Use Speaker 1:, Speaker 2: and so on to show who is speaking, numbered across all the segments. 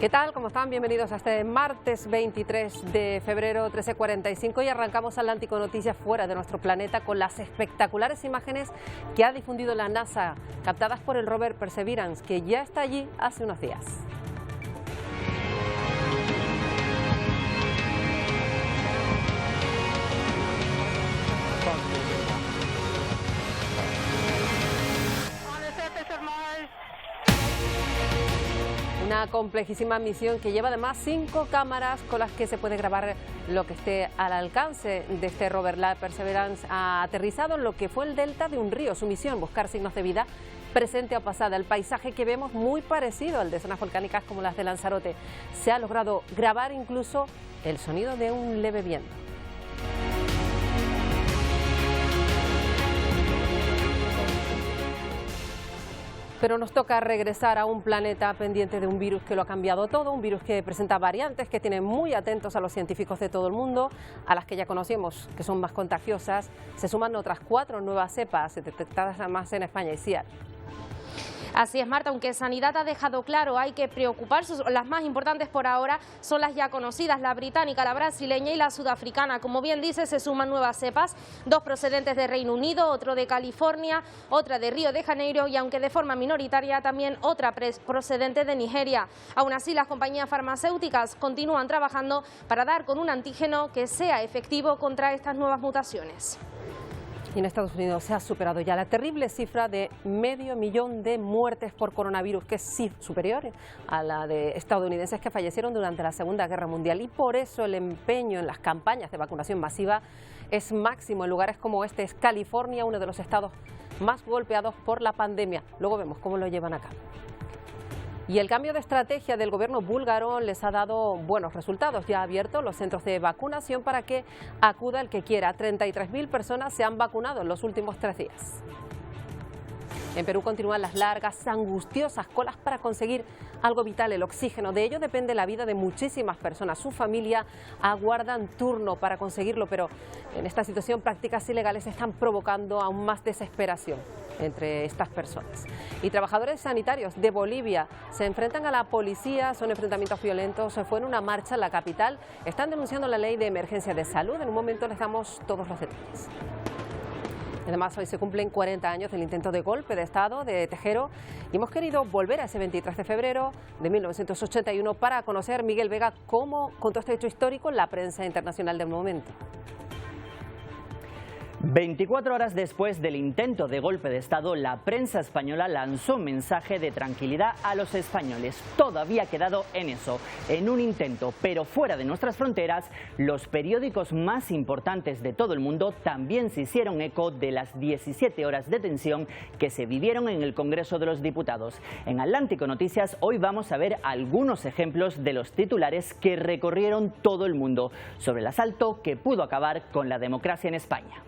Speaker 1: ¿Qué tal? ¿Cómo están? Bienvenidos a este martes 23 de febrero, 13:45, y arrancamos Atlántico Noticias fuera de nuestro planeta con las espectaculares imágenes que ha difundido la NASA, captadas por el rover Perseverance, que ya está allí hace unos días. Una complejísima misión que lleva además 5 cámaras con las que se puede grabar lo que esté al alcance de este rover. La Perseverance ha aterrizado en lo que fue el delta de un río. Su misión, buscar signos de vida presente o pasada. El paisaje que vemos muy parecido al de zonas volcánicas como las de Lanzarote. Se ha logrado grabar incluso el sonido de un leve viento. Pero nos toca regresar a un planeta pendiente de un virus que lo ha cambiado todo, un virus que presenta variantes que tienen muy atentos a los científicos de todo el mundo, a las que ya conocemos que son más contagiosas. Se suman otras 4 nuevas cepas detectadas además en España y Seattle.
Speaker 2: Así es, Marta, aunque Sanidad ha dejado claro hay que preocuparse, las más importantes por ahora son las ya conocidas, la británica, la brasileña y la sudafricana. Como bien dice, se suman nuevas cepas, 2 procedentes de Reino Unido, otro de California, otra de Río de Janeiro y, aunque de forma minoritaria, también otra procedente de Nigeria. Aún así, las compañías farmacéuticas continúan trabajando para dar con un antígeno que sea efectivo contra estas nuevas mutaciones.
Speaker 1: Y en Estados Unidos se ha superado ya la terrible cifra de 500.000 de muertes por coronavirus, que es superior a la de estadounidenses que fallecieron durante la Segunda Guerra Mundial. Y por eso el empeño en las campañas de vacunación masiva es máximo en lugares como este. Es California uno de los estados más golpeados por la pandemia. Luego vemos cómo lo llevan a cabo. Y el cambio de estrategia del gobierno búlgaro les ha dado buenos resultados. Ya ha abierto los centros de vacunación para que acuda el que quiera. 33.000 personas se han vacunado en los últimos 3 días. En Perú continúan las largas, angustiosas colas para conseguir algo vital, el oxígeno. De ello depende la vida de muchísimas personas. Su familia aguardan turno para conseguirlo, pero en esta situación prácticas ilegales están provocando aún más desesperación entre estas personas. Y trabajadores sanitarios de Bolivia se enfrentan a la policía, son enfrentamientos violentos. Fue en una marcha en la capital, están denunciando la ley de emergencia de salud. En un momento les damos todos los detalles. Además, hoy se cumplen 40 años del intento de golpe de Estado de Tejero y hemos querido volver a ese 23 de febrero de 1981 para conocer, Miguel Vega, cómo contó este hecho histórico la prensa internacional del momento.
Speaker 3: 24 horas después del intento de golpe de Estado, la prensa española lanzó un mensaje de tranquilidad a los españoles. Todo había quedado en eso, en un intento, pero fuera de nuestras fronteras, los periódicos más importantes de todo el mundo también se hicieron eco de las 17 horas de tensión que se vivieron en el Congreso de los Diputados. En Atlántico Noticias hoy vamos a ver algunos ejemplos de los titulares que recorrieron todo el mundo sobre el asalto que pudo acabar con la democracia en España.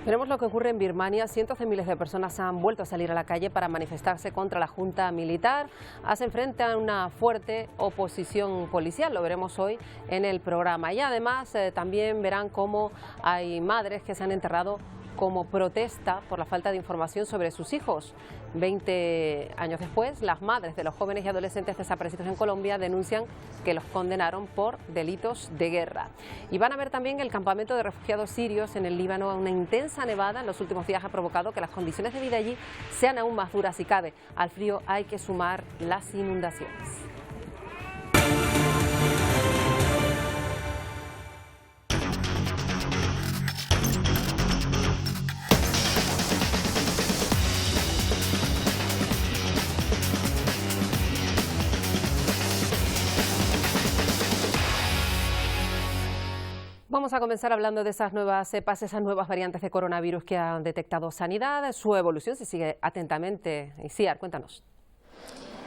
Speaker 1: Veremos lo que ocurre en Birmania. Cientos de miles de personas han vuelto a salir a la calle para manifestarse contra la junta militar. Hacen frente a una fuerte oposición policial. Lo veremos hoy en el programa. Y además también verán cómo hay madres que se han enterrado como protesta por la falta de información sobre sus hijos. 20 años después, las madres de los jóvenes y adolescentes desaparecidos en Colombia denuncian que los condenaron por delitos de guerra. Y van a ver también el campamento de refugiados sirios en el Líbano. Una intensa nevada en los últimos días ha provocado que las condiciones de vida allí sean aún más duras y cabe. Al frío hay que sumar las inundaciones. Vamos a comenzar hablando de esas nuevas cepas, esas nuevas variantes de coronavirus que han detectado Sanidad. Su evolución se sigue atentamente. Isiar, cuéntanos.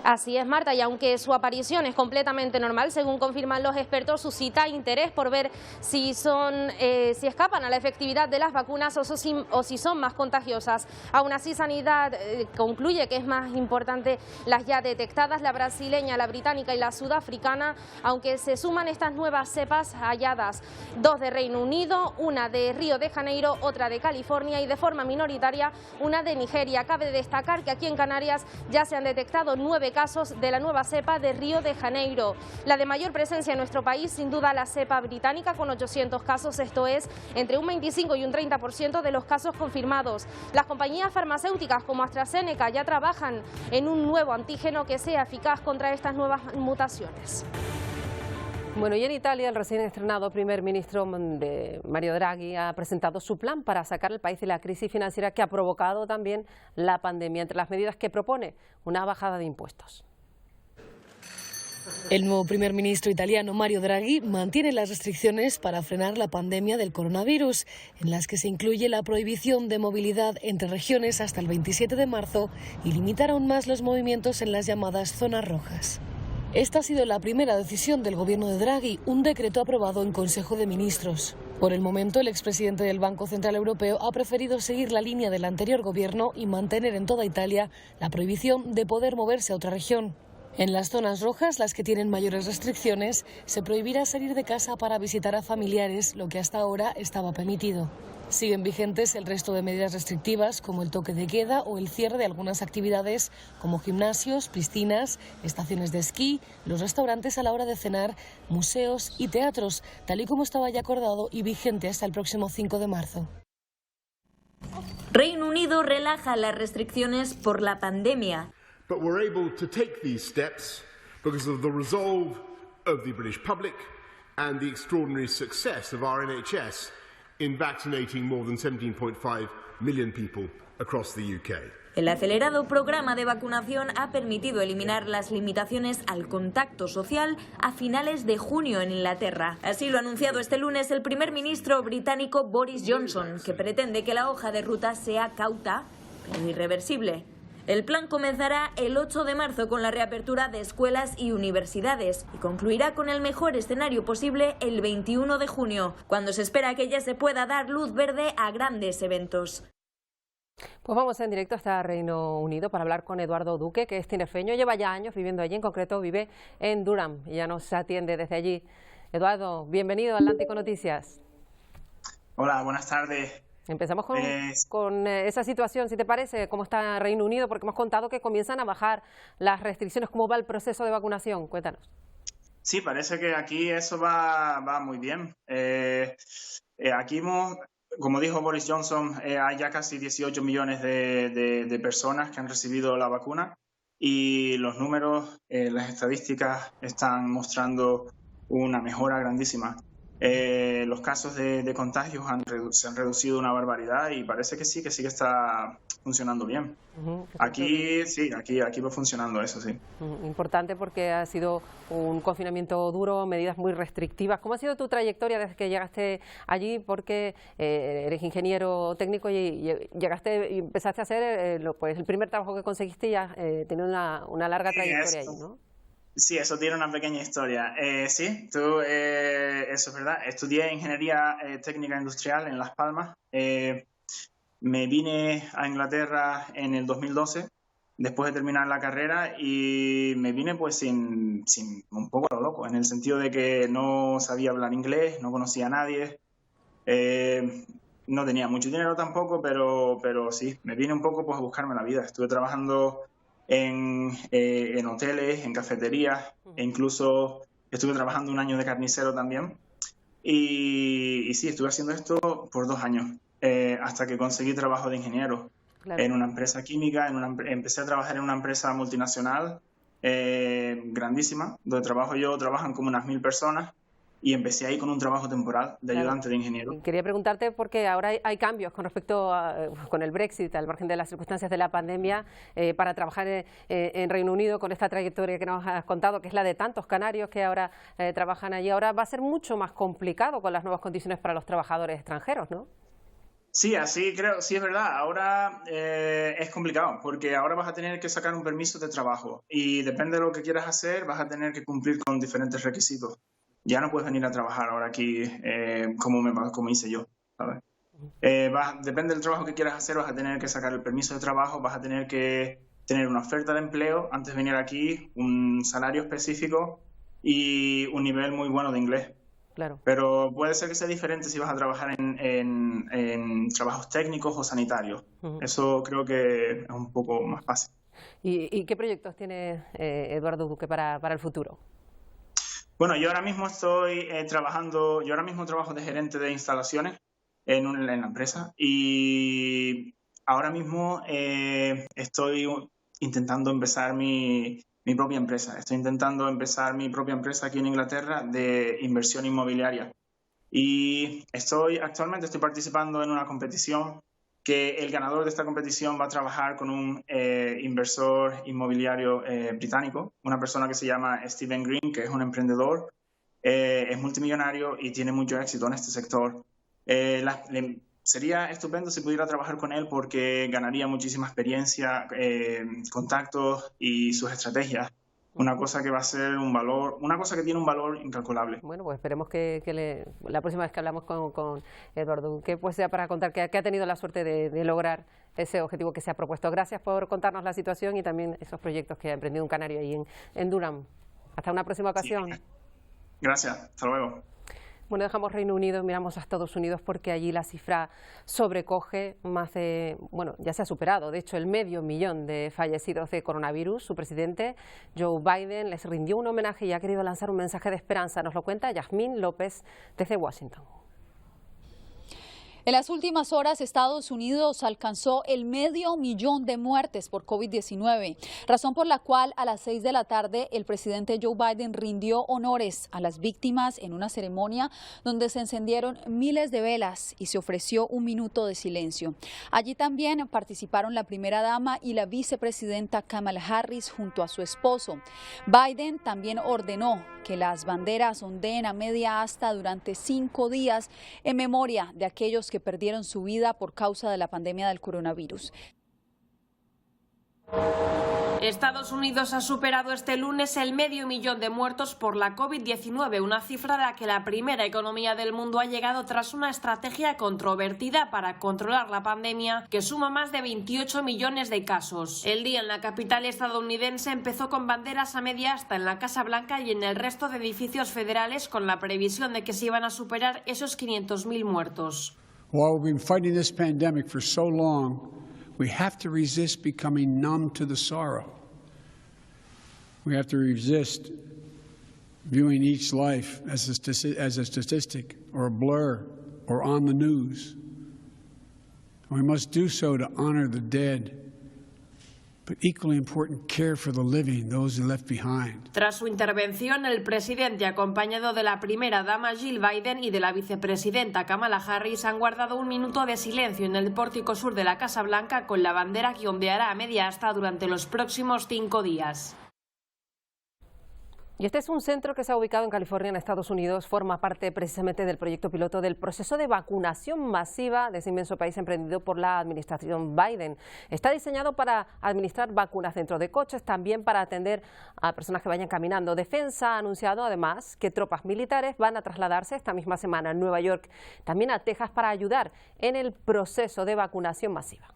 Speaker 2: Así es, Marta, y aunque su aparición es completamente normal, según confirman los expertos, suscita interés por ver si escapan a la efectividad de las vacunas o si son más contagiosas. Aún así, Sanidad concluye que es más importante las ya detectadas, la brasileña, la británica y la sudafricana, aunque se suman estas nuevas cepas halladas, 2 de Reino Unido, una de Río de Janeiro, otra de California y de forma minoritaria una de Nigeria. Cabe destacar que aquí en Canarias ya se han detectado 9 casos de la nueva cepa de Río de Janeiro. La de mayor presencia en nuestro país, sin duda, la cepa británica, con 800 casos, esto es, entre un 25 y un 30% de los casos confirmados. Las compañías farmacéuticas como AstraZeneca ya trabajan en un nuevo antígeno que sea eficaz contra estas nuevas mutaciones.
Speaker 1: Bueno, y en Italia el recién estrenado primer ministro Mario Draghi ha presentado su plan para sacar al país de la crisis financiera que ha provocado también la pandemia. Entre las medidas que propone, una bajada de impuestos.
Speaker 4: El nuevo primer ministro italiano Mario Draghi mantiene las restricciones para frenar la pandemia del coronavirus, en las que se incluye la prohibición de movilidad entre regiones hasta el 27 de marzo y limitar aún más los movimientos en las llamadas zonas rojas. Esta ha sido la primera decisión del gobierno de Draghi, un decreto aprobado en Consejo de Ministros. Por el momento, el expresidente del Banco Central Europeo ha preferido seguir la línea del anterior gobierno y mantener en toda Italia la prohibición de poder moverse a otra región. En las zonas rojas, las que tienen mayores restricciones, se prohibirá salir de casa para visitar a familiares, lo que hasta ahora estaba permitido. Siguen vigentes el resto de medidas restrictivas, como el toque de queda o el cierre de algunas actividades, como gimnasios, piscinas, estaciones de esquí, los restaurantes a la hora de cenar, museos y teatros, tal y como estaba ya acordado y vigente hasta el próximo 5 de marzo.
Speaker 5: Reino Unido relaja las restricciones por la pandemia.
Speaker 6: But we're able to take these steps because of the resolve of the British public and the extraordinary success of our NHS in vaccinating more than 17.5 million people across the UK.
Speaker 5: El acelerado programa de vacunación ha permitido eliminar las limitaciones al contacto social a finales de junio en Inglaterra. Así lo ha anunciado este lunes el primer ministro británico Boris Johnson, que pretende que la hoja de ruta sea cauta pero irreversible. El plan comenzará el 8 de marzo con la reapertura de escuelas y universidades y concluirá con el mejor escenario posible el 21 de junio, cuando se espera que ya se pueda dar luz verde a grandes eventos.
Speaker 1: Pues vamos en directo hasta Reino Unido para hablar con Eduardo Duque, que es tinerfeño, lleva ya años viviendo allí, en concreto vive en Durham y ya nos atiende desde allí. Eduardo, bienvenido a Atlántico Noticias.
Speaker 7: Hola, buenas tardes.
Speaker 1: Empezamos con esa situación, si te parece, cómo está Reino Unido, porque hemos contado que comienzan a bajar las restricciones. ¿Cómo va el proceso de vacunación? Cuéntanos.
Speaker 7: Sí, parece que aquí eso va muy bien. Aquí, como dijo Boris Johnson, hay ya casi 18 millones de personas que han recibido la vacuna y los números, las estadísticas están mostrando una mejora grandísima. Los casos de contagios se han reducido una barbaridad y parece que sí que está funcionando bien. Aquí va funcionando eso, sí.
Speaker 1: Importante porque ha sido un confinamiento duro, medidas muy restrictivas. ¿Cómo ha sido tu trayectoria desde que llegaste allí? Porque eres ingeniero técnico y llegaste y empezaste a hacer el primer trabajo que conseguiste y ya tiene una larga trayectoria allí, ¿no?
Speaker 7: Sí, eso tiene una pequeña historia. Sí, eso es verdad. Estudié Ingeniería Técnica Industrial en Las Palmas. Me vine a Inglaterra en el 2012, después de terminar la carrera, y me vine pues sin un poco a lo loco, en el sentido de que no sabía hablar inglés, no conocía a nadie, no tenía mucho dinero tampoco, pero sí, me vine un poco pues a buscarme la vida. Estuve trabajando en hoteles, en cafeterías, e incluso estuve trabajando un año de carnicero también. Y sí, estuve haciendo esto por 2 años, hasta que conseguí trabajo de ingeniero. Claro. En una empresa química. Empecé a trabajar en una empresa multinacional grandísima, donde trabajan como unas 1000 personas. Y empecé ahí con un trabajo temporal de ayudante de ingeniero.
Speaker 1: Quería preguntarte porque ahora hay cambios con respecto con el Brexit, al margen de las circunstancias de la pandemia, para trabajar en Reino Unido con esta trayectoria que nos has contado, que es la de tantos canarios que ahora trabajan allí. Ahora va a ser mucho más complicado con las nuevas condiciones para los trabajadores extranjeros, ¿no?
Speaker 7: Sí, así creo, sí es verdad. Ahora es complicado porque ahora vas a tener que sacar un permiso de trabajo y depende de lo que quieras hacer vas a tener que cumplir con diferentes requisitos. Ya no puedes venir a trabajar ahora aquí como hice yo, ¿sabes? Depende del trabajo que quieras hacer, vas a tener que sacar el permiso de trabajo, vas a tener que tener una oferta de empleo antes de venir aquí, un salario específico y un nivel muy bueno de inglés.
Speaker 1: Claro.
Speaker 7: Pero puede ser que sea diferente si vas a trabajar en trabajos técnicos o sanitarios. Eso creo que es un poco más fácil.
Speaker 1: ¿Y qué proyectos tiene Eduardo Duque para el futuro?
Speaker 7: Bueno, yo ahora mismo estoy trabajando, yo ahora mismo trabajo de gerente de instalaciones en la empresa y ahora mismo estoy intentando empezar mi propia empresa. Estoy intentando empezar mi propia empresa aquí en Inglaterra de inversión inmobiliaria. Y actualmente estoy participando en una competición que el ganador de esta competición va a trabajar con un inversor inmobiliario británico, una persona que se llama Stephen Green, que es un emprendedor, es multimillonario y tiene mucho éxito en este sector. Sería estupendo si pudiera trabajar con él porque ganaría muchísima experiencia, contactos y sus estrategias. Una cosa que va a ser una cosa que tiene un valor incalculable.
Speaker 1: Bueno, pues esperemos que la próxima vez que hablamos con Eduardo Duque pues sea para contar que ha tenido la suerte de lograr ese objetivo que se ha propuesto. Gracias por contarnos la situación y también esos proyectos que ha emprendido un canario ahí en Durham. Hasta una próxima ocasión.
Speaker 7: Sí. Gracias, hasta luego.
Speaker 1: Bueno, dejamos Reino Unido, miramos a Estados Unidos porque allí la cifra sobrecoge ya se ha superado, de hecho, el 500.000 de fallecidos de coronavirus. Su presidente, Joe Biden, les rindió un homenaje y ha querido lanzar un mensaje de esperanza. Nos lo cuenta Yasmín López desde Washington.
Speaker 8: En las últimas horas, Estados Unidos alcanzó el 500.000 de muertes por COVID-19, razón por la cual a las 6 de la tarde el presidente Joe Biden rindió honores a las víctimas en una ceremonia donde se encendieron miles de velas y se ofreció un minuto de silencio. Allí también participaron la primera dama y la vicepresidenta Kamala Harris junto a su esposo. Biden también ordenó que las banderas ondeen a media asta durante 5 días en memoria de aquellos que perdieron su vida por causa de la pandemia del coronavirus.
Speaker 9: Estados Unidos ha superado este lunes el 500.000 de muertos por la COVID-19, una cifra a la que la primera economía del mundo ha llegado tras una estrategia controvertida para controlar la pandemia que suma más de 28 millones de casos. El día en la capital estadounidense empezó con banderas a media asta en la Casa Blanca y en el resto de edificios federales con la previsión de que se iban a superar esos 500.000 muertos.
Speaker 10: While we've been fighting this pandemic for so long, we have to resist becoming numb to the sorrow. We have to resist viewing each life as a statistic or a blur or on the news. We must do so to honor the dead, but equally important, care for the living, those left behind.
Speaker 9: Tras su intervención, el presidente, acompañado de la primera dama Jill Biden y de la vicepresidenta Kamala Harris, han guardado un minuto de silencio en el pórtico sur de la Casa Blanca con la bandera que ondeará a media asta durante los próximos 5 días.
Speaker 1: Y este es un centro que se ha ubicado en California, en Estados Unidos. Forma parte precisamente del proyecto piloto del proceso de vacunación masiva de ese inmenso país emprendido por la administración Biden. Está diseñado para administrar vacunas dentro de coches, también para atender a personas que vayan caminando. Defensa ha anunciado además que tropas militares van a trasladarse esta misma semana a Nueva York, también a Texas, para ayudar en el proceso de vacunación masiva.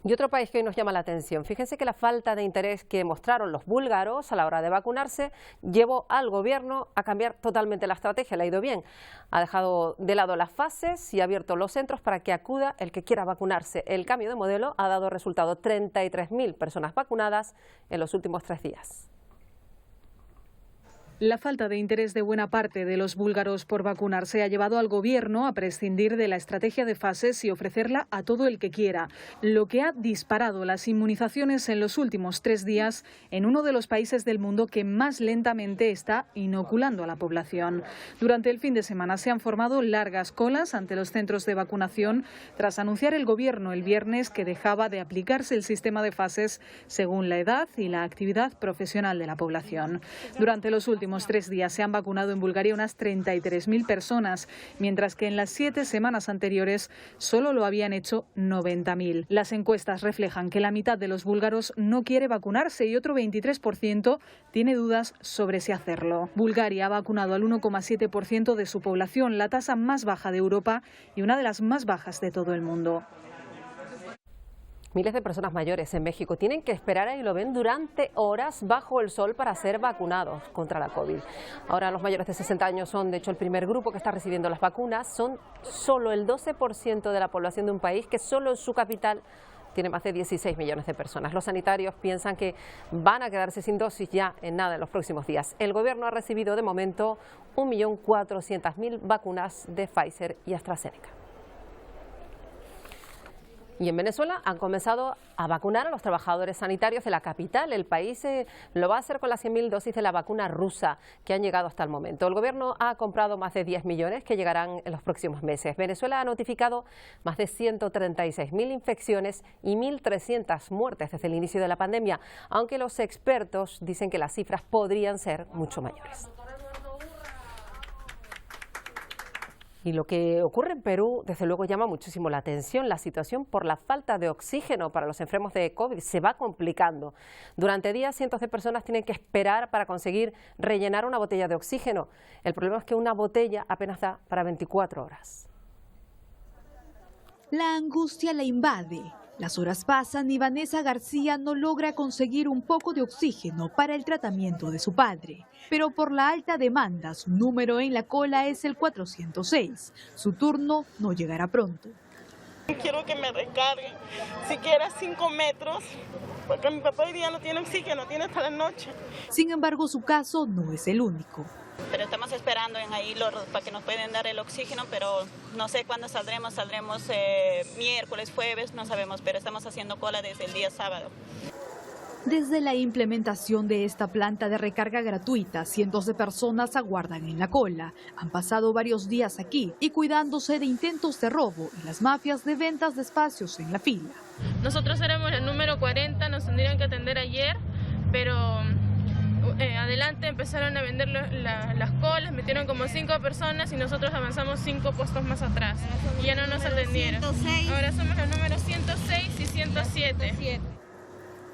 Speaker 1: Y otro país que hoy nos llama la atención. Fíjense que la falta de interés que mostraron los búlgaros a la hora de vacunarse llevó al gobierno a cambiar totalmente la estrategia. Le ha ido bien. Ha dejado de lado las fases y ha abierto los centros para que acuda el que quiera vacunarse. El cambio de modelo ha dado resultado: 33.000 personas vacunadas en los últimos 3 días.
Speaker 11: La falta de interés de buena parte de los búlgaros por vacunarse ha llevado al gobierno a prescindir de la estrategia de fases y ofrecerla a todo el que quiera, lo que ha disparado las inmunizaciones en los últimos 3 días en uno de los países del mundo que más lentamente está inoculando a la población. Durante el fin de semana se han formado largas colas ante los centros de vacunación tras anunciar el gobierno el viernes que dejaba de aplicarse el sistema de fases según la edad y la actividad profesional de la población. Durante los últimos 3 días se han vacunado en Bulgaria unas 33.000 personas, mientras que en las 7 semanas anteriores solo lo habían hecho 90.000. Las encuestas reflejan que la mitad de los búlgaros no quiere vacunarse y otro 23% tiene dudas sobre si hacerlo. Bulgaria ha vacunado al 1,7% de su población, la tasa más baja de Europa y una de las más bajas de todo el mundo.
Speaker 1: Miles de personas mayores en México tienen que esperar, y lo ven, durante horas bajo el sol para ser vacunados contra la COVID. Ahora los mayores de 60 años son, de hecho, el primer grupo que está recibiendo las vacunas. Son solo el 12% de la población de un país que solo en su capital tiene más de 16 millones de personas. Los sanitarios piensan que van a quedarse sin dosis ya en nada en los próximos días. El gobierno ha recibido de momento 1.400.000 vacunas de Pfizer y AstraZeneca. Y en Venezuela han comenzado a vacunar a los trabajadores sanitarios de la capital. El país lo va a hacer con las 100.000 dosis de la vacuna rusa que han llegado hasta el momento. El gobierno ha comprado más de 10 millones que llegarán en los próximos meses. Venezuela ha notificado más de 136.000 infecciones y 1.300 muertes desde el inicio de la pandemia, aunque los expertos dicen que las cifras podrían ser mucho mayores. Y lo que ocurre en Perú, desde luego, llama muchísimo la atención. La situación por la falta de oxígeno para los enfermos de COVID se va complicando. Durante días, cientos de personas tienen que esperar para conseguir rellenar una botella de oxígeno. El problema es que una botella apenas da para 24 horas.
Speaker 12: La angustia la invade. Las horas pasan y Vanessa García no logra conseguir un poco de oxígeno para el tratamiento de su padre. Pero por la alta demanda, su número en la cola es el 406. Su turno no llegará pronto.
Speaker 13: Quiero que me recarguen, siquiera 5 metros, porque mi papá hoy día no tiene oxígeno, tiene hasta la noche.
Speaker 12: Sin embargo, su caso no es el único.
Speaker 14: Pero estamos esperando en ahí para que nos pueden dar el oxígeno, pero no sé cuándo saldremos miércoles, jueves, no sabemos, pero estamos haciendo cola desde el día sábado.
Speaker 12: Desde la implementación de esta planta de recarga gratuita, cientos de personas aguardan en la cola. Han pasado varios días aquí y cuidándose de intentos de robo y las mafias de ventas de espacios en la fila.
Speaker 15: Nosotros éramos el número 40, nos tendrían que atender ayer, pero adelante empezaron a vender las colas, metieron como 5 personas y nosotros avanzamos 5 puestos más atrás y ya no nos atendieron. Ahora somos el número 106 y 107.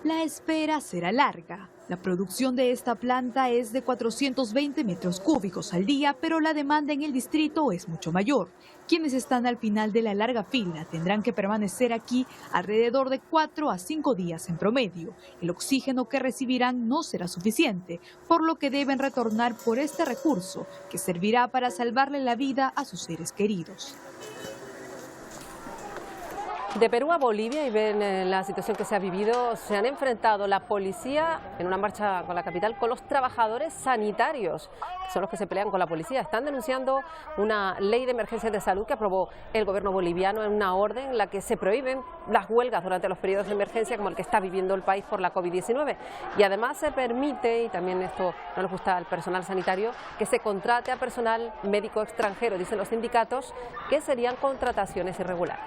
Speaker 12: La espera será larga. La producción de esta planta es de 420 metros cúbicos al día, pero la demanda en el distrito es mucho mayor. Quienes están al final de la larga fila tendrán que permanecer aquí alrededor de 4 a 5 días en promedio. El oxígeno que recibirán no será suficiente, por lo que deben retornar por este recurso, que servirá para salvarle la vida a sus seres queridos.
Speaker 1: De Perú a Bolivia, y ven la situación que se ha vivido, se han enfrentado la policía en una marcha con la capital con los trabajadores sanitarios, que son los que se pelean con la policía. Están denunciando una ley de emergencia de salud que aprobó el gobierno boliviano en una orden en la que se prohíben las huelgas durante los periodos de emergencia como el que está viviendo el país por la COVID-19. Y además se permite, y también esto no les gusta al personal sanitario, que se contrate a personal médico extranjero. Dicen los sindicatos que serían contrataciones irregulares.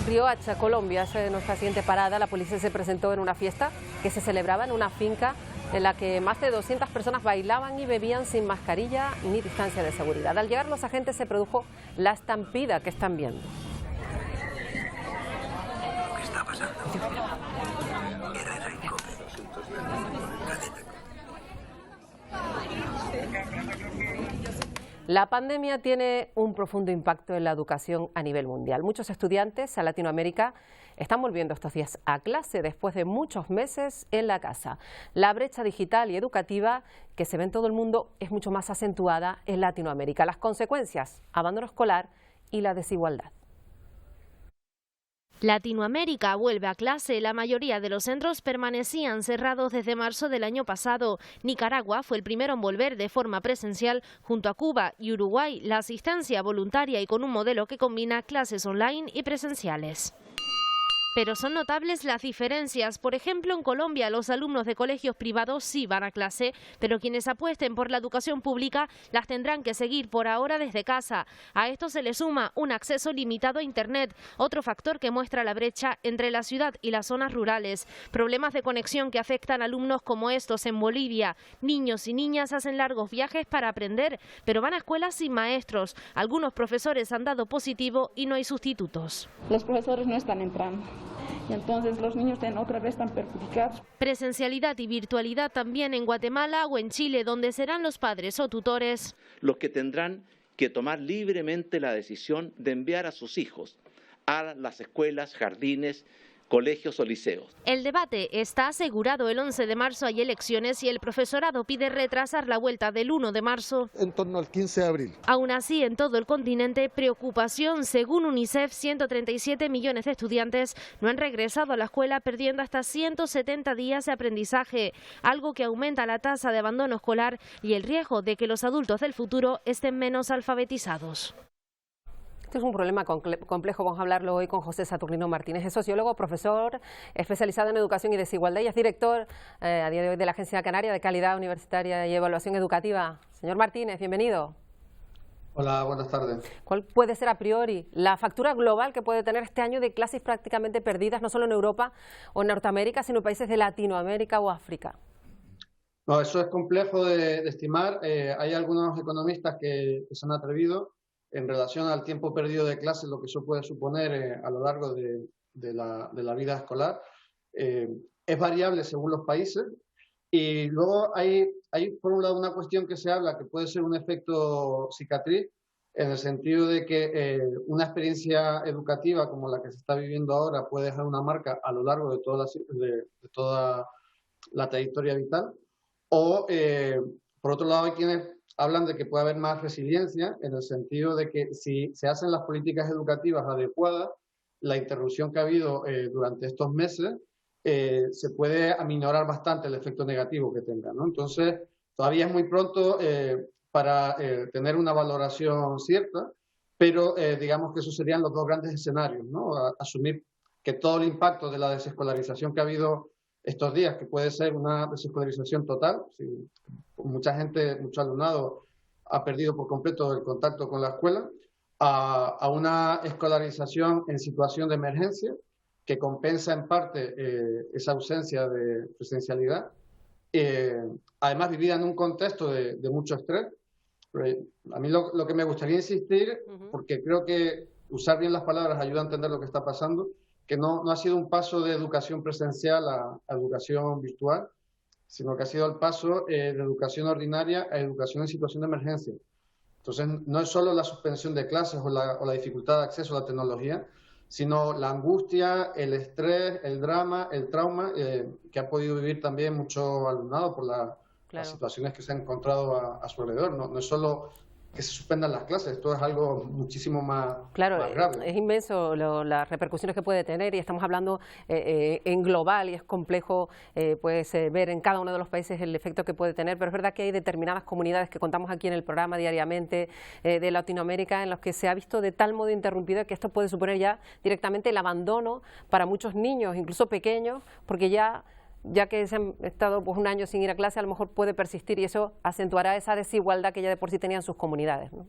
Speaker 1: Riohacha, Colombia, es nuestra siguiente parada. La policía se presentó en una fiesta que se celebraba en una finca en la que más de 200 personas bailaban y bebían sin mascarilla ni distancia de seguridad. Al llegar los agentes se produjo la estampida que están viendo.
Speaker 16: ¿Qué está pasando?
Speaker 1: La pandemia tiene un profundo impacto en la educación a nivel mundial. Muchos estudiantes en Latinoamérica están volviendo estos días a clase después de muchos meses en la casa. La brecha digital y educativa que se ve en todo el mundo es mucho más acentuada en Latinoamérica. Las consecuencias, abandono escolar y la desigualdad.
Speaker 2: Latinoamérica vuelve a clase. La mayoría de los centros permanecían cerrados desde marzo del año pasado. Nicaragua fue el primero en volver de forma presencial junto a Cuba y Uruguay, la asistencia voluntaria y con un modelo que combina clases online y presenciales. Pero son notables las diferencias. Por ejemplo, en Colombia los alumnos de colegios privados sí van a clase, pero quienes apuesten por la educación pública las tendrán que seguir por ahora desde casa. A esto se le suma un acceso limitado a Internet, otro factor que muestra la brecha entre la ciudad y las zonas rurales. Problemas de conexión que afectan a alumnos como estos en Bolivia. Niños y niñas hacen largos viajes para aprender, pero van a escuelas sin maestros. Algunos profesores han dado positivo y no hay sustitutos.
Speaker 17: Los profesores no están entrando. Y entonces los niños otra vez están perjudicados.
Speaker 2: Presencialidad y virtualidad también en Guatemala o en Chile, donde serán los padres o tutores
Speaker 18: los que tendrán que tomar libremente la decisión de enviar a sus hijos
Speaker 16: a las escuelas, jardines, colegios o liceos.
Speaker 2: El debate está asegurado. El 11 de marzo hay elecciones y el profesorado pide retrasar la vuelta del 1 de marzo.
Speaker 18: En torno al 15 de abril.
Speaker 2: Aún así, en todo el continente, preocupación. Según UNICEF, 137 millones de estudiantes no han regresado a la escuela, perdiendo hasta 170 días de aprendizaje, algo que aumenta la tasa de abandono escolar y el riesgo de que los adultos del futuro estén menos alfabetizados.
Speaker 1: Este es un problema complejo. Vamos a hablarlo hoy con José Saturnino Martínez. Es sociólogo, profesor, especializado en educación y desigualdad y es director a día de hoy de la Agencia Canaria de Calidad Universitaria y Evaluación Educativa. Señor Martínez, bienvenido.
Speaker 19: Hola, buenas tardes.
Speaker 1: ¿Cuál puede ser a priori la factura global que puede tener este año de clases prácticamente perdidas, no solo en Europa o en Norteamérica, sino en países de Latinoamérica o África?
Speaker 19: No, eso es complejo de estimar. Hay algunos economistas que se han atrevido en relación al tiempo perdido de clases, lo que eso puede suponer a lo largo de la vida escolar. Es variable según los países. Y luego hay por un lado una cuestión que se habla que puede ser un efecto cicatriz, en el sentido de que una experiencia educativa como la que se está viviendo ahora puede dejar una marca a lo largo de toda la trayectoria vital. O, por otro lado, hay quienes hablan de que puede haber más resiliencia, en el sentido de que si se hacen las políticas educativas adecuadas, la interrupción que ha habido durante estos meses se puede aminorar bastante el efecto negativo que tenga, ¿no? Entonces, todavía es muy pronto para tener una valoración cierta, pero digamos que esos serían los dos grandes escenarios, ¿no? Asumir que todo el impacto de la desescolarización que ha habido estos días, que puede ser una desescolarización total, si mucha gente, mucho alumnado ha perdido por completo el contacto con la escuela, a una escolarización en situación de emergencia que compensa en parte esa ausencia de presencialidad, además vivida en un contexto de mucho estrés. A mí lo que me gustaría insistir, porque creo que usar bien las palabras ayuda a entender lo que está pasando, que no ha sido un paso de educación presencial a educación virtual, sino que ha sido el paso de educación ordinaria a educación en situación de emergencia. Entonces, no es solo la suspensión de clases o la dificultad de acceso a la tecnología, sino la angustia, el estrés, el drama, el trauma que ha podido vivir también mucho alumnado por las situaciones que se han encontrado a su alrededor. No es solo que se suspendan las clases, esto es algo muchísimo más grave.
Speaker 1: Es inmenso las repercusiones que puede tener y estamos hablando en global y es complejo ver en cada uno de los países el efecto que puede tener, pero es verdad que hay determinadas comunidades que contamos aquí en el programa diariamente de Latinoamérica en las que se ha visto de tal modo interrumpido que esto puede suponer ya directamente el abandono para muchos niños, incluso pequeños, porque ya que se han estado un año sin ir a clase, a lo mejor puede persistir y eso acentuará esa desigualdad que ya de por sí tenían sus comunidades, ¿no?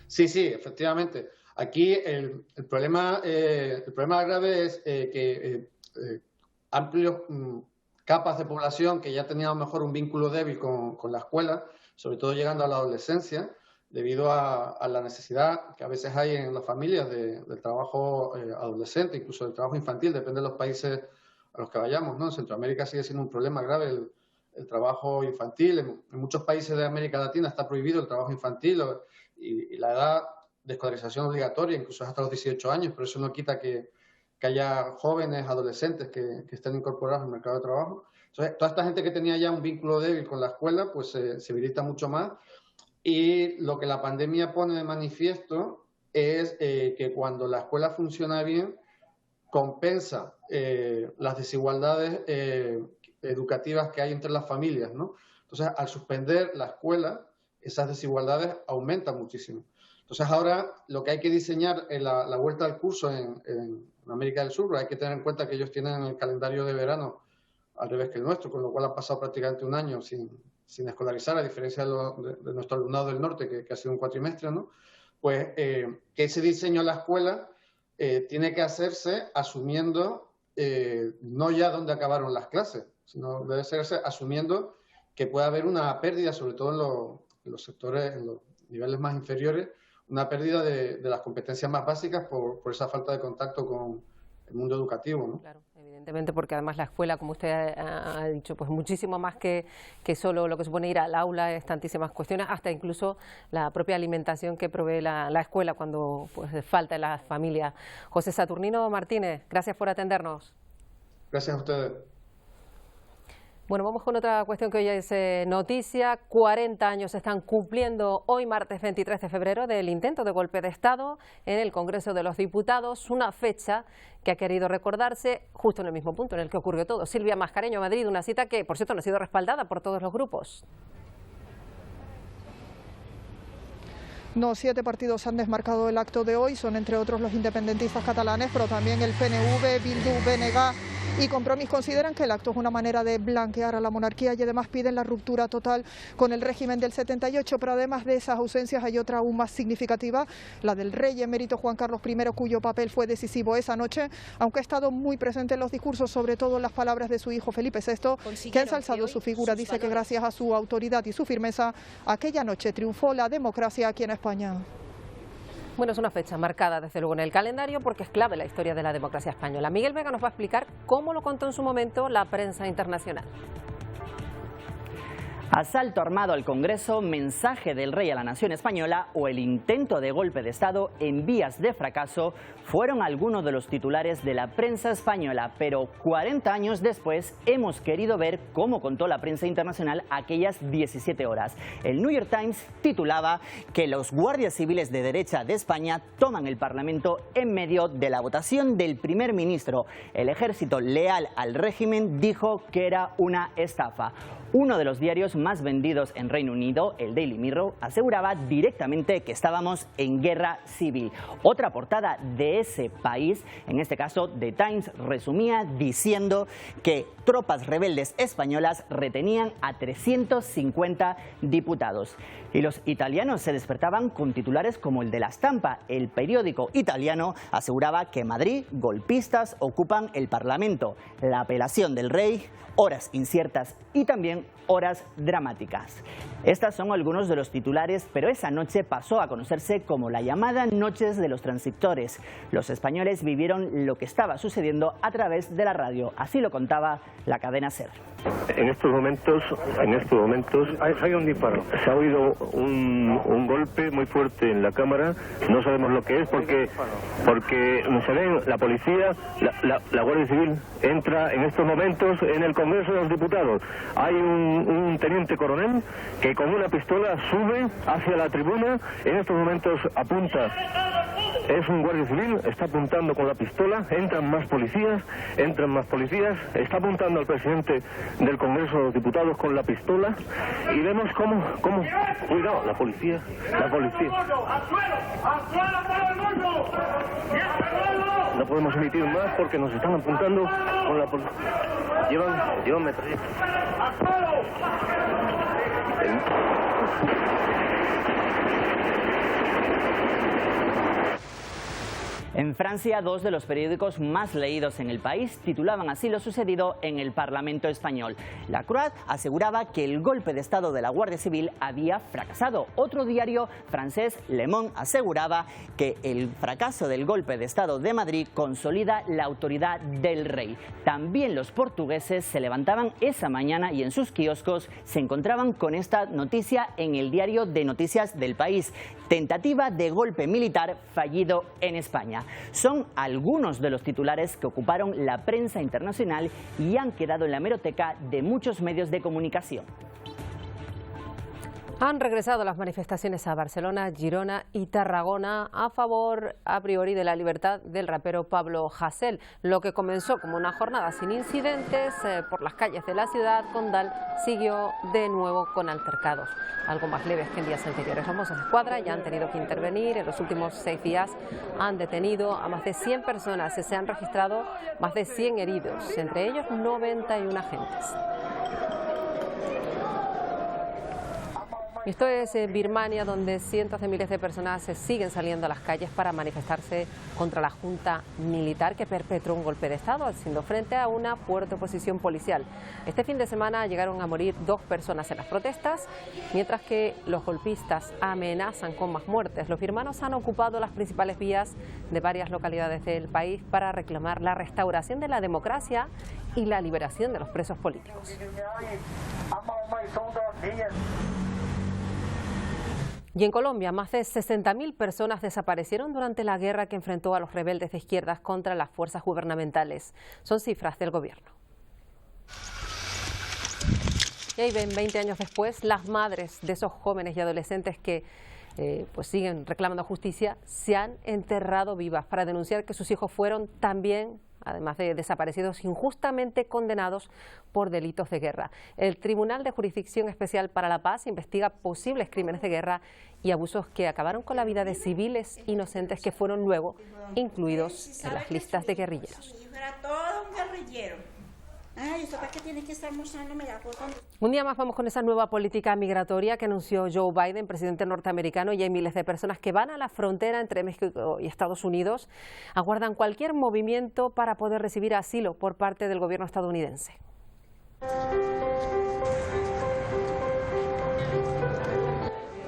Speaker 19: Sí, efectivamente. Aquí el problema grave es que amplios capas de población que ya tenían a lo mejor un vínculo débil con la escuela, sobre todo llegando a la adolescencia, debido a la necesidad que a veces hay en las familias del trabajo adolescente, incluso del trabajo infantil, depende de los países a los que vayamos, ¿no? En Centroamérica sigue siendo un problema grave el trabajo infantil. En muchos países de América Latina está prohibido el trabajo infantil y la edad de escolarización obligatoria, incluso hasta los 18 años, pero eso no quita que haya jóvenes, adolescentes que estén incorporados al mercado de trabajo. Entonces, toda esta gente que tenía ya un vínculo débil con la escuela, pues se debilita mucho más. Y lo que la pandemia pone de manifiesto es que cuando la escuela funciona bien, compensa las desigualdades educativas que hay entre las familias, ¿no? Entonces, al suspender la escuela, esas desigualdades aumentan muchísimo. Entonces, ahora lo que hay que diseñar en la vuelta al curso en América del Sur, hay que tener en cuenta que ellos tienen el calendario de verano al revés que el nuestro, con lo cual ha pasado prácticamente un año sin escolarizar, a diferencia de nuestro alumnado del norte, que ha sido un cuatrimestre, ¿no? Pues que ese diseño de la escuela tiene que hacerse asumiendo no ya dónde acabaron las clases, sino debe hacerse asumiendo que puede haber una pérdida, sobre todo en los sectores, en los niveles más inferiores, una pérdida de las competencias más básicas por esa falta de contacto con mundo educativo, ¿no?
Speaker 1: Claro, evidentemente, porque además la escuela, como usted ha dicho, pues muchísimo más que solo lo que supone ir al aula, es tantísimas cuestiones, hasta incluso la propia alimentación que provee la escuela cuando pues falta en las familias. José Saturnino Martínez, gracias por atendernos.
Speaker 19: Gracias a ustedes.
Speaker 1: Bueno, vamos con otra cuestión que hoy es noticia. 40 años se están cumpliendo hoy, martes 23 de febrero, del intento de golpe de Estado en el Congreso de los Diputados, una fecha que ha querido recordarse justo en el mismo punto en el que ocurrió todo. Silvia Mascareño, Madrid, una cita que, por cierto, no ha sido respaldada por todos los grupos.
Speaker 18: No, 7 partidos han desmarcado el acto de hoy, son entre otros los independentistas catalanes, pero también el PNV, Bildu, BNG y Compromís. Consideran que el acto es una manera de blanquear a la monarquía y además piden la ruptura total con el régimen del 78, pero además de esas ausencias hay otra aún más significativa, la del rey emérito Juan Carlos I, cuyo papel fue decisivo esa noche, aunque ha estado muy presente en los discursos, sobre todo en las palabras de su hijo Felipe VI, que ha ensalzado su figura. Dice que gracias a su autoridad y su firmeza, aquella noche triunfó la democracia aquí en España.
Speaker 1: Bueno, es una fecha marcada desde luego en el calendario porque es clave en la historia de la democracia española. Miguel Vega nos va a explicar cómo lo contó en su momento la prensa internacional.
Speaker 3: Asalto armado al Congreso, mensaje del rey a la nación española o el intento de golpe de Estado en vías de fracaso fueron algunos de los titulares de la prensa española, pero 40 años después hemos querido ver cómo contó la prensa internacional aquellas 17 horas. El New York Times titulaba que los guardias civiles de derecha de España toman el Parlamento en medio de la votación del primer ministro. El ejército leal al régimen dijo que era una estafa. Uno de los diarios más vendidos en Reino Unido, el Daily Mirror, aseguraba directamente que estábamos en guerra civil. Otra portada de ese país, en este caso The Times, resumía diciendo que tropas rebeldes españolas retenían a 350 diputados. Y los italianos se despertaban con titulares como el de La Stampa. El periódico italiano aseguraba que Madrid, golpistas ocupan el Parlamento. La apelación del rey, horas inciertas y también horas dramáticas. Estos son algunos de los titulares, pero esa noche pasó a conocerse como la llamada Noches de los Transitores. Los españoles vivieron lo que estaba sucediendo a través de la radio. Así lo contaba la cadena SER.
Speaker 20: En estos momentos hay un disparo. Se ha oído un golpe muy fuerte en la cámara. No sabemos lo que es porque se ven la policía, la Guardia Civil entra en estos momentos en el Congreso de los Diputados. Hay un teniente coronel que con una pistola sube hacia la tribuna. En estos momentos apunta. Es un guardia civil, está apuntando con la pistola, entran más policías, está apuntando al presidente del Congreso de los Diputados con la pistola y vemos cómo, cuidado, la policía. No podemos emitir más porque nos están apuntando con la policía. Llevan metralletas.
Speaker 3: En Francia, dos de los periódicos más leídos en el país titulaban así lo sucedido en el Parlamento español. La Croix aseguraba que el golpe de Estado de la Guardia Civil había fracasado. Otro diario francés, Le Monde, aseguraba que el fracaso del golpe de Estado de Madrid consolida la autoridad del rey. También los portugueses se levantaban esa mañana y en sus kioscos se encontraban con esta noticia en el diario de noticias del país. Tentativa de golpe militar fallido en España. Son algunos de los titulares que ocuparon la prensa internacional y han quedado en la hemeroteca de muchos medios de comunicación.
Speaker 1: Han regresado las manifestaciones a Barcelona, Girona y Tarragona a favor, a priori, de la libertad del rapero Pablo Hasél. Lo que comenzó como una jornada sin incidentes por las calles de la ciudad condal siguió de nuevo con altercados, algo más leves que en días anteriores. Los Mossos de Escuadra ya han tenido que intervenir. En los últimos 6 días han detenido a más de 100 personas y se han registrado más de 100 heridos, entre ellos 91 agentes. Esto es Birmania, donde cientos de miles de personas se siguen saliendo a las calles para manifestarse contra la junta militar que perpetró un golpe de Estado, haciendo frente a una fuerte oposición policial. Este fin de semana llegaron a morir 2 personas en las protestas, mientras que los golpistas amenazan con más muertes. Los birmanos han ocupado las principales vías de varias localidades del país para reclamar la restauración de la democracia y la liberación de los presos políticos. Y en Colombia, más de 60.000 personas desaparecieron durante la guerra que enfrentó a los rebeldes de izquierdas contra las fuerzas gubernamentales. Son cifras del gobierno. Y ahí ven, 20 años después, las madres de esos jóvenes y adolescentes que pues siguen reclamando justicia, se han enterrado vivas para denunciar que sus hijos fueron también, además de desaparecidos, injustamente condenados por delitos de guerra. El Tribunal de Jurisdicción Especial para la Paz investiga posibles crímenes de guerra y abusos que acabaron con la vida de civiles inocentes que fueron luego incluidos en las listas de guerrilleros.
Speaker 21: Era todo un guerrillero. Ay, ¿eso para qué tiene que estar mostrándome la foto?
Speaker 1: Un día más vamos con esa nueva política migratoria que anunció Joe Biden, presidente norteamericano, y hay miles de personas que van a la frontera entre México y Estados Unidos. Aguardan cualquier movimiento para poder recibir asilo por parte del gobierno estadounidense.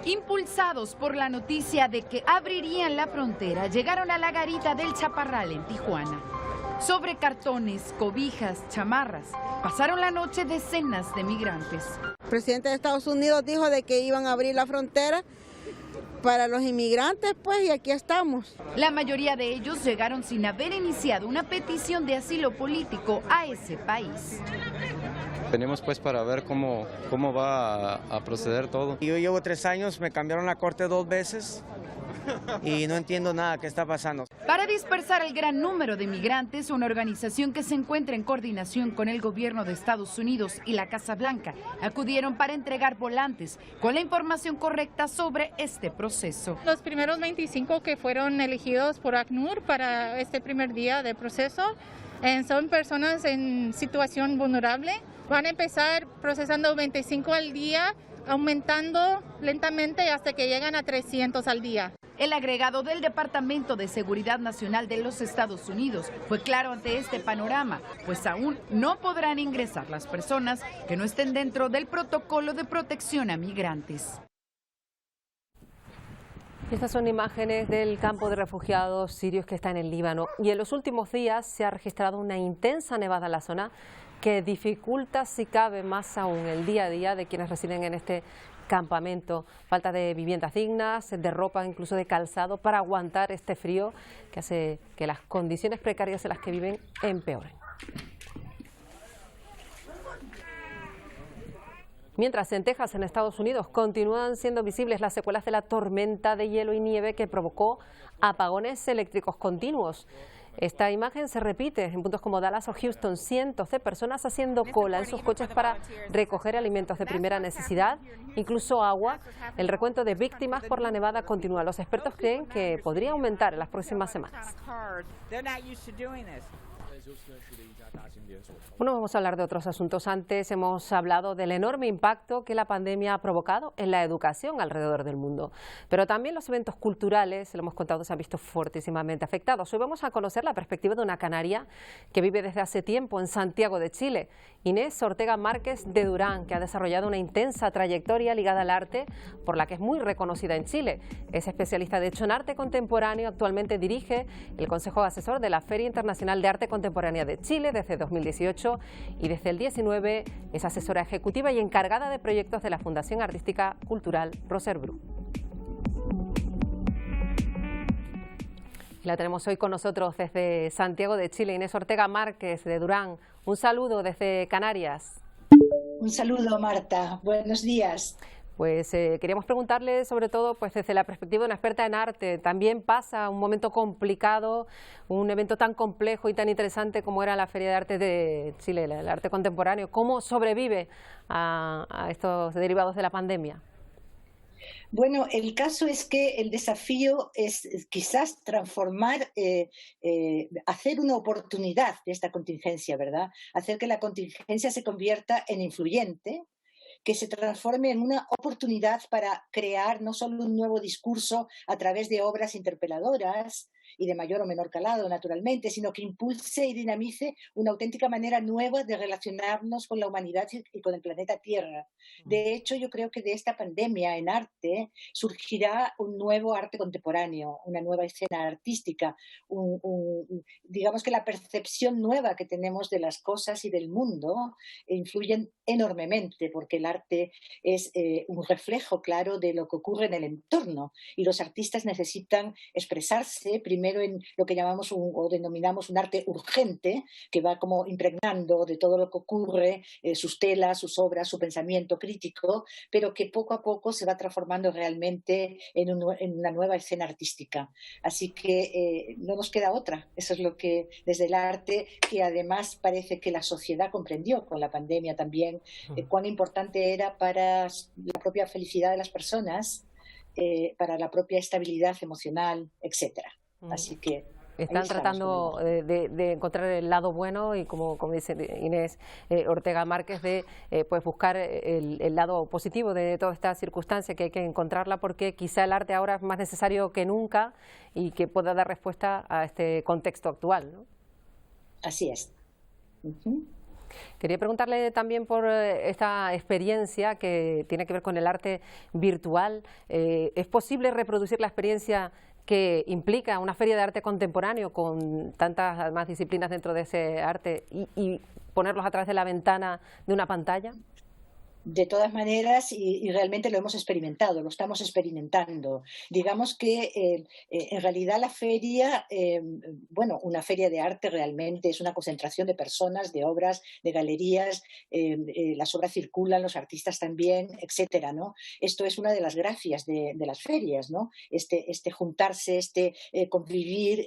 Speaker 22: Impulsados por la noticia de que abrirían la frontera, llegaron a la garita del Chaparral en Tijuana. Sobre cartones, cobijas, chamarras, pasaron la noche decenas de migrantes.
Speaker 23: El presidente de Estados Unidos dijo de que iban a abrir la frontera para los inmigrantes, pues, y aquí estamos.
Speaker 22: La mayoría de ellos llegaron sin haber iniciado una petición de asilo político a ese país.
Speaker 24: Venimos pues para ver cómo va a proceder todo.
Speaker 25: Yo llevo 3 años, me cambiaron la corte 2 veces y no entiendo nada qué está pasando.
Speaker 22: Para dispersar el gran número de migrantes, una organización que se encuentra en coordinación con el gobierno de Estados Unidos y la Casa Blanca acudieron para entregar volantes con la información correcta sobre este proceso.
Speaker 26: Los primeros 25 que fueron elegidos por ACNUR para este primer día de proceso son personas en situación vulnerable. Van a empezar procesando 25 al día, aumentando lentamente hasta que llegan a 300 al día.
Speaker 22: El agregado del Departamento de Seguridad Nacional de los Estados Unidos fue claro ante este panorama, pues aún no podrán ingresar las personas que no estén dentro del protocolo de protección a migrantes.
Speaker 1: Estas son imágenes del campo de refugiados sirios que está en el Líbano, y en los últimos días se ha registrado una intensa nevada en la zona que dificulta, si cabe más aún, el día a día de quienes residen en este campamento. Falta de viviendas dignas, de ropa, incluso de calzado, para aguantar este frío que hace que las condiciones precarias en las que viven empeoren. Mientras en Texas, en Estados Unidos, continúan siendo visibles las secuelas de la tormenta de hielo y nieve que provocó apagones eléctricos continuos. Esta imagen se repite en puntos como Dallas o Houston, cientos de personas haciendo cola en sus coches para recoger alimentos de primera necesidad, incluso agua. El recuento de víctimas por la nevada continúa. Los expertos creen que podría aumentar en las próximas semanas. Bueno, vamos a hablar de otros asuntos. Antes hemos hablado del enorme impacto que la pandemia ha provocado en la educación alrededor del mundo. Pero también los eventos culturales, lo hemos contado, se han visto fortísimamente afectados. Hoy vamos a conocer la perspectiva de una canaria que vive desde hace tiempo en Santiago de Chile. Inés Ortega Márquez de Durán, que ha desarrollado una intensa trayectoria ligada al arte, por la que es muy reconocida en Chile. Es especialista, de hecho, en arte contemporáneo. Actualmente dirige el Consejo Asesor de la Feria Internacional de Arte Contemporánea de Chile desde 2018 y desde el 19 es asesora ejecutiva y encargada de proyectos de la Fundación Artística Cultural Roser Bru. La tenemos hoy con nosotros desde Santiago de Chile, Inés Ortega Márquez de Durán. Un saludo desde Canarias.
Speaker 27: Un saludo, Marta. Buenos días.
Speaker 1: Pues queríamos preguntarle, sobre todo, pues desde la perspectiva de una experta en arte, también pasa un momento complicado, un evento tan complejo y tan interesante como era la Feria de Arte de Chile, el arte contemporáneo. ¿Cómo sobrevive a estos derivados de la pandemia?
Speaker 27: Bueno, el caso es que el desafío es quizás transformar, hacer una oportunidad de esta contingencia, ¿verdad? Hacer que la contingencia se convierta en influyente que se transforme en una oportunidad para crear no solo un nuevo discurso a través de obras interpeladoras y de mayor o menor calado, naturalmente, sino que impulse y dinamice una auténtica manera nueva de relacionarnos con la humanidad y con el planeta Tierra. De hecho, yo creo que de esta pandemia en arte surgirá un nuevo arte contemporáneo, una nueva escena artística, digamos que la percepción nueva que tenemos de las cosas y del mundo influyen enormemente, porque el arte es un reflejo claro de lo que ocurre en el entorno, y los artistas necesitan expresarse primero en lo que llamamos o denominamos un arte urgente, que va como impregnando de todo lo que ocurre, sus telas, sus obras, su pensamiento crítico, pero que poco a poco se va transformando realmente en una nueva escena artística. Así que no nos queda otra. Eso es lo que desde el arte, que además parece que la sociedad comprendió con la pandemia también, cuán importante era para la propia felicidad de las personas, para la propia estabilidad emocional, etcétera. Así que
Speaker 1: están tratando de encontrar el lado bueno y, como dice Inés Ortega Márquez, de pues buscar el lado positivo de toda esta circunstancia, que hay que encontrarla porque quizá el arte ahora es más necesario que nunca y que pueda dar respuesta a este contexto actual, ¿no?
Speaker 27: Así es.
Speaker 1: Quería preguntarle también por esta experiencia que tiene que ver con el arte virtual. ¿Es posible reproducir la experiencia que implica una feria de arte contemporáneo con tantas además disciplinas dentro de ese arte y ponerlos a través de la ventana de una pantalla?
Speaker 27: De todas maneras, y realmente lo hemos experimentado, lo estamos experimentando. Digamos que en realidad la feria, bueno, una feria de arte realmente es una concentración de personas, de obras, de galerías, las obras circulan, los artistas también, etcétera, ¿no? Esto es una de las gracias de las ferias, ¿no? Este juntarse, convivir,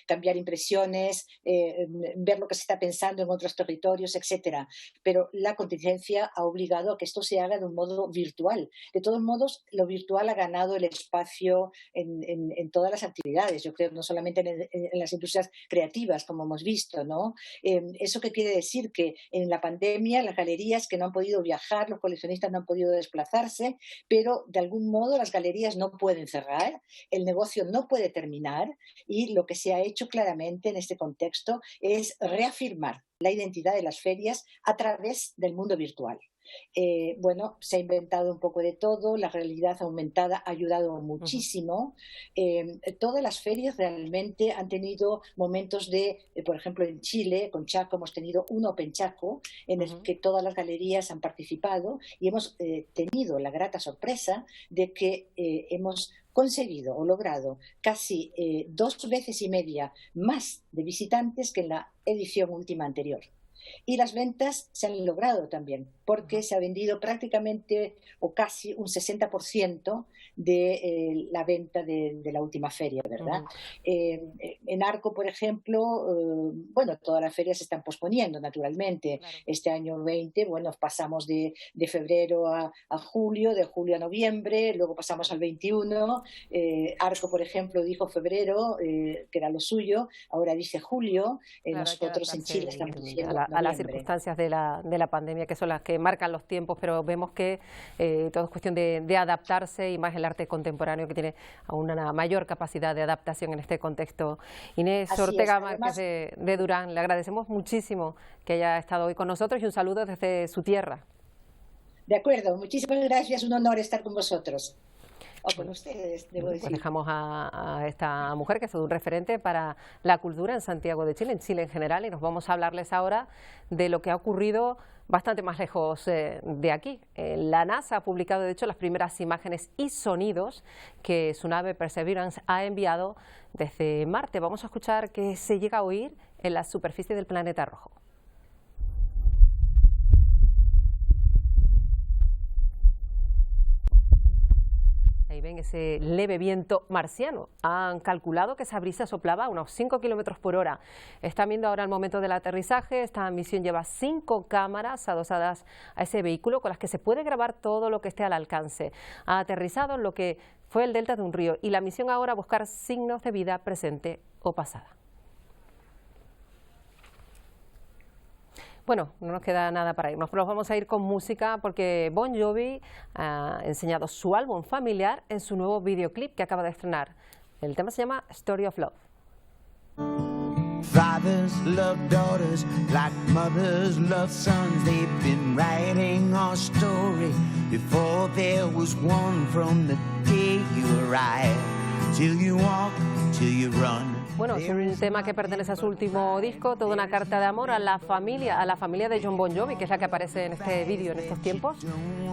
Speaker 27: cambiar impresiones, ver lo que se está pensando en otros territorios, etcétera. Pero la contingencia ha obligado que esto se haga de un modo virtual. De todos modos, lo virtual ha ganado el espacio en todas las actividades, yo creo, no solamente en las industrias creativas, como hemos visto, ¿no? ¿Eso qué quiere decir? Que en la pandemia las galerías que no han podido viajar, los coleccionistas no han podido desplazarse, pero de algún modo las galerías no pueden cerrar, el negocio no puede terminar, y lo que se ha hecho claramente en este contexto es reafirmar la identidad de las ferias a través del mundo virtual. Bueno, se ha inventado un poco de todo, la realidad aumentada ha ayudado muchísimo. Todas las ferias realmente han tenido momentos por ejemplo, en Chile, con Chaco, hemos tenido un Open Chaco en el que todas las galerías han participado y hemos tenido la grata sorpresa de que hemos conseguido o logrado casi 2 veces y media más de visitantes que en la edición última anterior. Y las ventas se han logrado también, porque se ha vendido prácticamente o casi un 60% de la venta de la última feria, ¿verdad? En Arco, por ejemplo, bueno, todas las ferias se están posponiendo, naturalmente. Claro. Este año 20, bueno, pasamos de febrero a julio, de julio a noviembre, luego pasamos al 21. Arco, por ejemplo, dijo febrero, que era lo suyo, ahora dice julio. Claro, nosotros en Chile estamos diciendo
Speaker 1: a las circunstancias de la pandemia, que son las que marcan los tiempos, pero vemos que todo es cuestión de adaptarse, y más el arte contemporáneo, que tiene una mayor capacidad de adaptación en este contexto. Inés Ortega Márquez de Durán, le agradecemos muchísimo que haya estado hoy con nosotros y un saludo desde su tierra.
Speaker 27: De acuerdo, muchísimas gracias, un honor estar con vosotros. O con ustedes, debo decir.
Speaker 1: Pues dejamos a esta mujer que es todo un referente para la cultura en Santiago de Chile, en Chile en general, y nos vamos a hablarles ahora de lo que ha ocurrido bastante más lejos de aquí. La NASA ha publicado, de hecho, las primeras imágenes y sonidos que su nave Perseverance ha enviado desde Marte. Vamos a escuchar qué se llega a oír en la superficie del planeta rojo. Ahí ven ese leve viento marciano. Han calculado que esa brisa soplaba a unos 5 kilómetros por hora. Están viendo ahora el momento del aterrizaje. Esta misión lleva 5 cámaras adosadas a ese vehículo con las que se puede grabar todo lo que esté al alcance. Ha aterrizado en lo que fue el delta de un río, y la misión ahora buscar signos de vida presente o pasada. Bueno, no nos queda nada para irnos, pero nos vamos a ir con música porque Bon Jovi ha enseñado su álbum familiar en su nuevo videoclip que acaba de estrenar. El tema se llama Story of Love.
Speaker 4: Fathers love daughters like mothers love sons. They've been writing our story before there was one, from the day you arrive till you walk, till you run.
Speaker 1: Bueno, es un tema que pertenece a su último disco, toda una carta de amor a la familia de Jon Bon Jovi, que es la que aparece en este vídeo en estos tiempos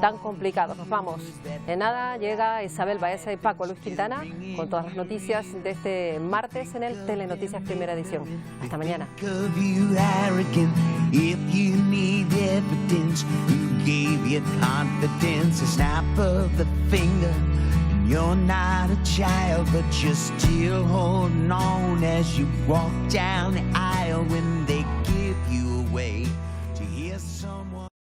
Speaker 1: tan complicados. Nos vamos. En nada llega Isabel Baeza y Paco Luis Quintana con todas las noticias de este martes en el Telenoticias Primera Edición. Hasta mañana.
Speaker 4: You're not a child, but you're still holding on as you walk down the aisle when they